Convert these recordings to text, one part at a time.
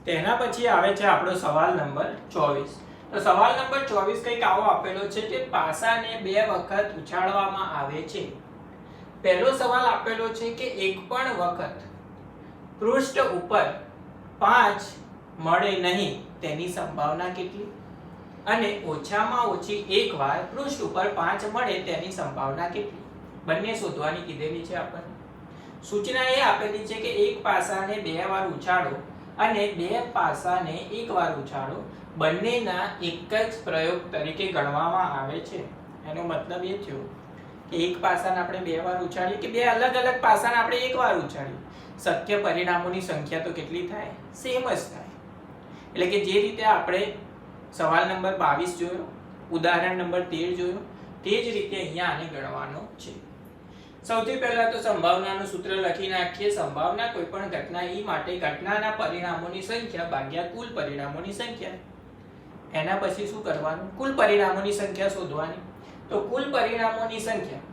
તેના પછી આવે છે આપણો સવાલ નંબર 24. તો સવાલ નંબર 24 કંઈક આવો આપેલો છે કે પાસાને 2 વખત ઉછાળવામાં આવે છે. પહેલો સવાલ આપેલો છે કે એક પણ વખત પૃષ્ઠ ઉપર 5 મળે નહીં તેની સંભાવના કેટલી? અને ઓછામાં ઓછી એક વાર પૃષ્ઠ ઉપર 5 મળે તેની સંભાવના કેટલી? બંને શોધવાની કીધેલી છે આપણને. સૂચના એ આપેલી છે કે એક પાસાને 2 વાર ઉછાળો અને 2 પાસાને 1 વાર ઉછાળો, બંનેના એક જ પ્રયોગ તરીકે ગણવામાં આવે છે. એનો મતલબ એ થયો કે એક પાસાને આપણે 2 વાર ઉછાળીએ કે 2 અલગ અલગ પાસાને આપણે 1 વાર ઉછાળીએ, શક્ય પરિણામોની સંખ્યા તો કેટલી થાય? સેમ જ થાય. એટલે કે જે રીતે આપણે સવાલ નંબર 22 જોયો, ઉદાહરણ નંબર 13 જોયો, તે જ રીતે અહીંયા આને ગણવાનો છે. સૌથી પહેલા તો સંભાવનાનું સૂત્ર લખી નાખીએ. સંભાવના કોઈપણ ઘટના ઈ માટે ઘટનાના પરિણામોની સંખ્યા ભાગ્યા કુલ પરિણામોની સંખ્યા. એના પછી શું કરવાનું? કુલ પરિણામોની સંખ્યા શોધવાની. તો કુલ પરિણામોની સંખ્યા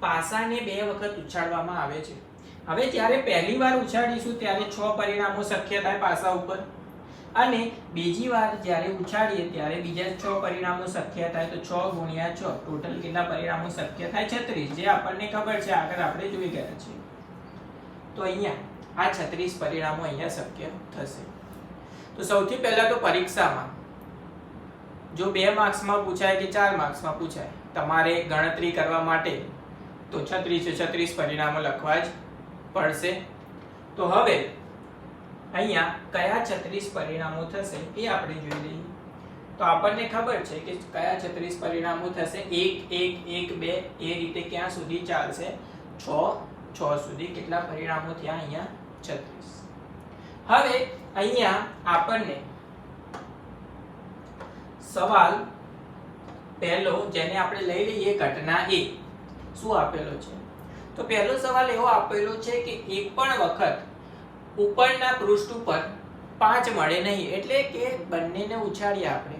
પાસાને 2 વખત ઉછાળવામાં આવે છે. હવે જ્યારે પહેલી વાર ઉછાળીશું ત્યારે 6 પરિણામો શક્ય થાય પાસા ઉપર, અને બીજી વાર જ્યારે ઉછાળીએ ત્યારે બીજા 6 પરિણામો શક્ય થાય. તો 6 ગુણ્યા 6 ટોટલ કેટલા પરિણામો શક્ય થાય? 36, જે આપણને ખબર છે, આગળ આપણે જોઈ ગયા છીએ. તો અહીંયા આ 36 પરિણામો અહીંયા શક્ય થશે. તો સૌથી પહેલા તો પરીક્ષામાં જો 2 માર્ક્સમાં પૂછાય કે 4 માર્ક્સમાં પૂછાય, તમારે ગણતરી કરવા માટે તો 36 પરિણામો લખવા જ પડશે. તો હવે અહીંયા કયા 36 પરિણામો થશે એ આપણે જોઈ લઈએ. તો આપણને ખબર છે કે કયા 36 પરિણામો થશે. 1 1 1 2 એ રીતે ક્યાં સુધી ચાલશે? 6 સુધી. કેટલા પરિણામો થયા અહીંયા? 36. હવે અહીંયા આપણને સવાલ પહેલો જેને આપણે લઈ લઈએ ઘટના A, શું આપેલો છે? તો પહેલો સવાલ એવો આપેલો છે કે એક પણ વખત ઉપરના પૃષ્ઠ ઉપર 5 મળે નહીં, એટલે કે બંનેને ઉછાળીએ આપણે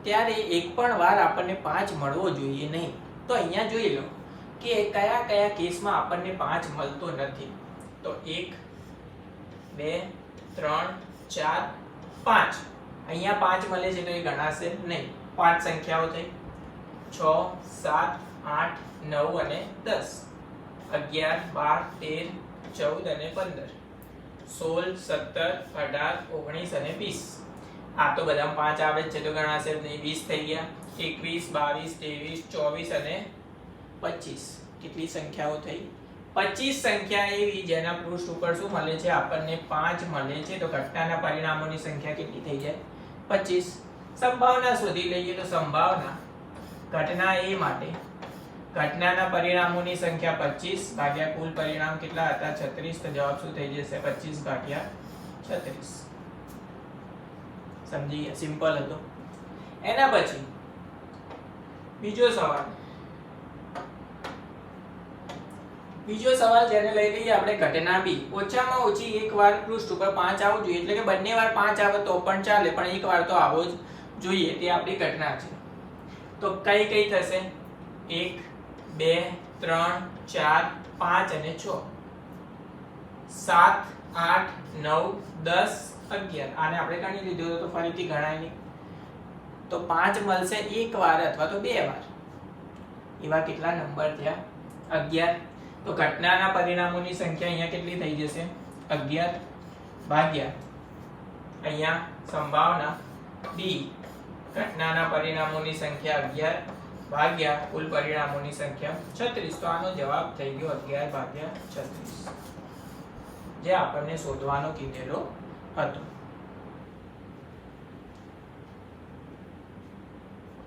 ત્યારે એક પણ વાર આપણને 5 મળવો જોઈએ નહીં. તો અહીંયા જોઈ લો કે કયા કયા કેસમાં આપણને 5 મળતો નથી. તો 1 2 3 4 5. અહીંયા 5 મળે છે તો એ ગણાશે નહીં. 5 સંખ્યાઓ થઈ. 6 7 8 9 અને 10, 11 12 13 14 અને 15, 16 17 18 19 અને 20. આ તો બધા 5 આવે છે તો ગણાશે જ નહીં. 20 થઈ ગયા. 21 22 23 24 અને 25. કેટલી સંખ્યાઓ થઈ? 25 સંખ્યા એવી જેના પૃષ્ઠ ઉપર શું મળે છે? આપણને 5 મળે છે. તો ઘટનાના પરિણામોની સંખ્યા કેટલી થઈ જાય? 25. સંભાવના શોધી લઈએ. તો સંભાવના ઘટના A માટે ઘટનાના પરિણામોની સંખ્યા 25 ભાગ્યા કુલ પરિણામ કેટલા હતા? 36. તો જવાબ શું થઈ જશે? 25 ભાગ્યા 36. સમજી ગયા? સિમ્પલ હતો. એના પછી બીજો સવાલ જેને લઈ લઈએ આપણે ઘટના B. ઓછામાં ઓછી એક વાર પૃષ્ઠ ઉપર 5 આવવું જોઈએ, એટલે કે બંને વાર 5 આવે તો પણ ચાલે, પણ એક વાર તો આવવો જ જોઈએ. તે આપણી ઘટના છે. તો કઈ કઈ થશે? 1 2 3 4 5 અને 6, 7 8 9 10 11. આને આપણે ગણી લીધું તો ફરીથી ગણાય નહીં. તો 5 મળશે એક વાર અથવા તો 2 વાર. એવા કેટલા નંબર થયા? 11. તો ઘટનાના પરિણામોની સંખ્યા અહીંયા કેટલી થઈ જશે? 11 ભાગ્યા અહીંયા સંભાવના B, ઘટનાના પરિણામોની સંખ્યા 11 ભાગ્યા કુલ પરિણામોની સંખ્યા 36. તો આનો જવાબ થઈ ગયો 11 ભાગ્યા 36, જે આપણને શોધવાનો કીધેલો હતો.